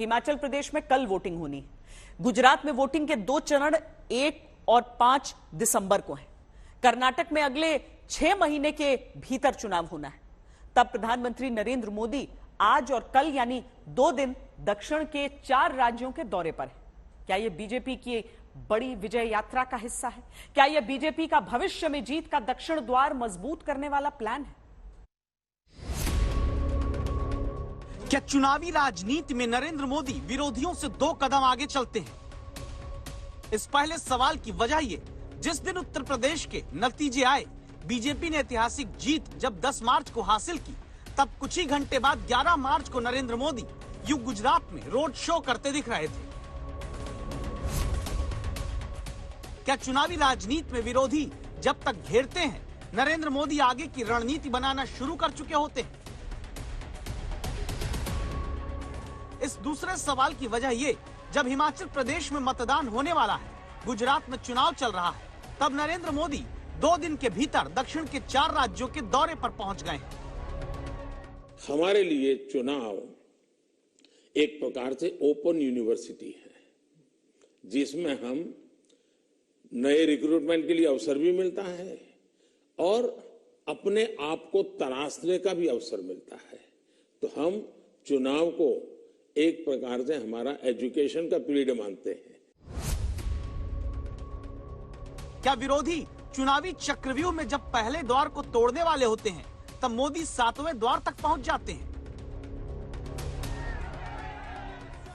हिमाचल प्रदेश में कल वोटिंग होनी है। गुजरात में वोटिंग के 2 चरण 1 और 5 दिसंबर को हैं। कर्नाटक में अगले 6 महीने के भीतर चुनाव होना है। तब प्रधानमंत्री नरेंद्र मोदी आज और कल यानी 2 दिन दक्षिण के 4 राज्यों के दौरे पर है। क्या यह बीजेपी की बड़ी विजय यात्रा का हिस्सा है? क्या यह बीजेपी का भविष्य में जीत का दक्षिण द्वार मजबूत करने वाला प्लान है? क्या चुनावी राजनीति में नरेंद्र मोदी विरोधियों से 2 कदम आगे चलते हैं? इस पहले सवाल की वजह ये, जिस दिन उत्तर प्रदेश के नतीजे आए, बीजेपी ने ऐतिहासिक जीत जब 10 मार्च को हासिल की, तब कुछ ही घंटे बाद 11 मार्च को नरेंद्र मोदी यूं गुजरात में रोड शो करते दिख रहे थे। क्या चुनावी राजनीति में विरोधी जब तक घेरते हैं, नरेंद्र मोदी आगे की रणनीति बनाना शुरू कर चुके होते हैं? इस दूसरे सवाल की वजह ये, जब हिमाचल प्रदेश में मतदान होने वाला है, गुजरात में चुनाव चल रहा है, तब नरेंद्र मोदी 2 दिन के भीतर दक्षिण के 4 राज्यों के दौरे पर पहुंच गए हैं। हमारे लिए चुनाव एक प्रकार से ओपन यूनिवर्सिटी है, जिसमें हम नए रिक्रूटमेंट के लिए अवसर भी मिलता है और अपने आप को तराशने का भी अवसर मिलता है। तो हम चुनाव को एक प्रकार से हमारा एजुकेशन का पीरियड मानते हैं। क्या विरोधी चुनावी चक्रव्यूह में जब पहले द्वार को तोड़ने वाले होते हैं, तब मोदी 7वें द्वार तक पहुंच जाते हैं?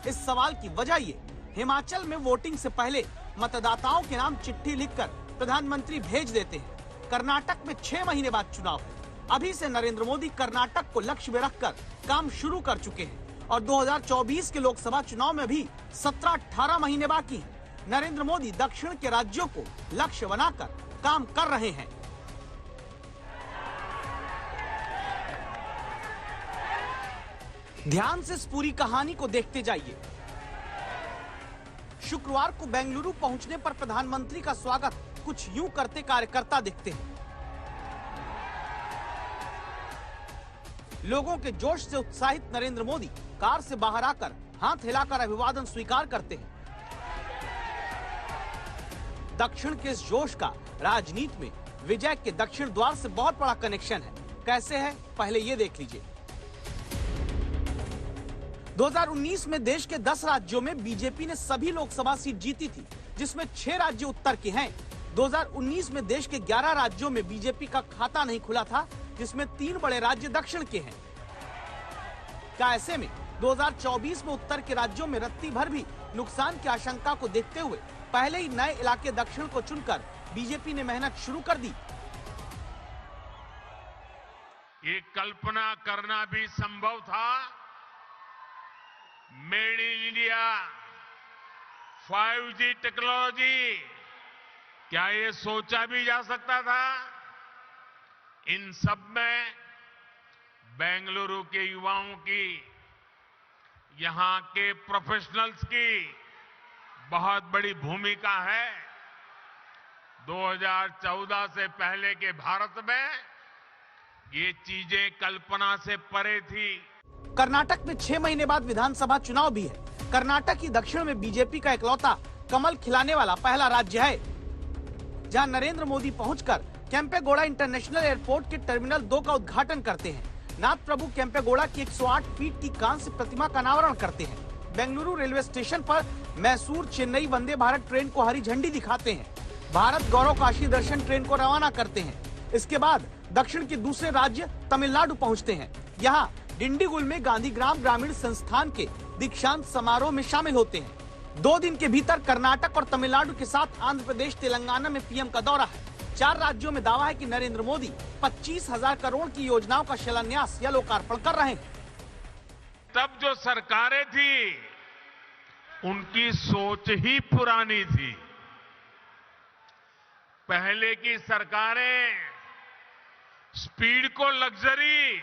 इस सवाल की वजह ये, हिमाचल में वोटिंग से पहले मतदाताओं के नाम चिट्ठी लिखकर प्रधानमंत्री भेज देते हैं। कर्नाटक में 6 महीने बाद चुनाव है। अभी से नरेंद्र मोदी कर्नाटक को लक्ष्य में रखकर काम शुरू कर चुके हैं और 2024 के लोकसभा चुनाव में भी 17-18 महीने बाकी हैं। नरेंद्र मोदी दक्षिण के राज्यों को लक्ष्य बनाकर काम कर रहे हैं। ध्यान से इस पूरी कहानी को देखते जाइए। शुक्रवार को बेंगलुरु पहुंचने पर प्रधानमंत्री का स्वागत कुछ यूं करते कार्यकर्ता दिखते हैं। लोगों के जोश से उत्साहित नरेंद्र मोदी कार से बाहर आकर हाथ हिलाकर अभिवादन स्वीकार करते हैं। दक्षिण के इस जोश का राजनीति में विजय के दक्षिण द्वार से बहुत बड़ा कनेक्शन है। कैसे है, पहले ये देख लीजिए। 2019 में देश के 10 राज्यों में बीजेपी ने सभी लोकसभा सीट जीती थी, जिसमें 6 राज्य उत्तर के हैं। 2019 में देश के 11 राज्यों में बीजेपी का खाता नहीं खुला था, जिसमें 3 बड़े राज्य दक्षिण के हैं। क्या ऐसे में 2024 में उत्तर के राज्यों में रत्ती भर भी नुकसान की आशंका को देखते हुए पहले ही नए इलाके दक्षिण को चुनकर बीजेपी ने मेहनत शुरू कर दी? ये कल्पना करना भी संभव था, made in India 5G technology, क्या ये सोचा भी जा सकता था? इन सब में बेंगलुरु के युवाओं की, यहां के प्रोफेशनल्स की बहुत बड़ी भूमिका है। 2014 से पहले के भारत में ये चीजें कल्पना से परे थी। कर्नाटक में 6 महीने बाद विधानसभा चुनाव भी है। कर्नाटक ही दक्षिण में बीजेपी का इकलौता कमल खिलाने वाला पहला राज्य है, जहां नरेंद्र मोदी पहुंचकर केम्पेगौड़ा इंटरनेशनल एयरपोर्ट के टर्मिनल 2 का उद्घाटन करते हैं। नाथ प्रभु केम्पेगौड़ा की 108 फीट की कांस्य प्रतिमा का अनावरण करते हैं। बेंगलुरु रेलवे स्टेशन पर मैसूर चेन्नई वंदे भारत ट्रेन को हरी झंडी दिखाते हैं। भारत गौरव काशी दर्शन ट्रेन को रवाना करते हैं। इसके बाद दक्षिण के दूसरे राज्य तमिलनाडु पहुंचते हैं। यहाँ डिंडीगुल में गांधीग्राम ग्रामीण संस्थान के दीक्षांत समारोह में शामिल होते हैं। 2 दिन के भीतर कर्नाटक और तमिलनाडु के साथ आंध्र प्रदेश तेलंगाना में पीएम का दौरा है। 4 राज्यों में दावा है कि नरेंद्र मोदी 25,000 करोड़ की योजनाओं का शिलान्यास या लोकार्पण कर रहे हैं। तब जो सरकारें थी, उनकी सोच ही पुरानी थी। पहले की सरकारें स्पीड को लग्जरी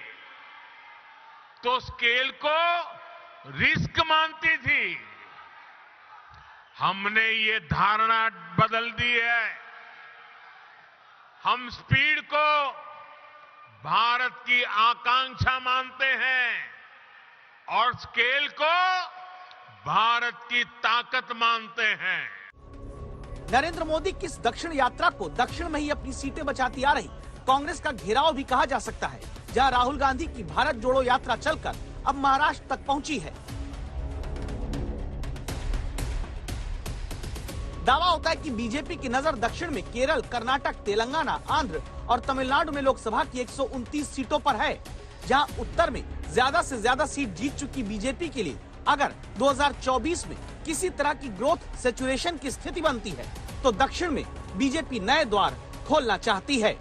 तो स्केल को रिस्क मानती थी। हमने ये धारणा बदल दी है। हम स्पीड को भारत की आकांक्षा मानते हैं और स्केल को भारत की ताकत मानते हैं। नरेंद्र मोदी की इस दक्षिण यात्रा को दक्षिण में ही अपनी सीटें बचाती आ रही कांग्रेस का घेराव भी कहा जा सकता है, जहां राहुल गांधी की भारत जोड़ो यात्रा चलकर अब महाराष्ट्र तक पहुंची है। दावा होता है कि बीजेपी की नजर दक्षिण में केरल, कर्नाटक, तेलंगाना, आंध्र और तमिलनाडु में लोकसभा की 129 सीटों पर है, जहां उत्तर में ज्यादा से ज्यादा सीट जीत चुकी बीजेपी के लिए अगर 2024 में किसी तरह की ग्रोथ सैचुरेशन की स्थिति बनती है तो दक्षिण में बीजेपी नए द्वार खोलना चाहती है।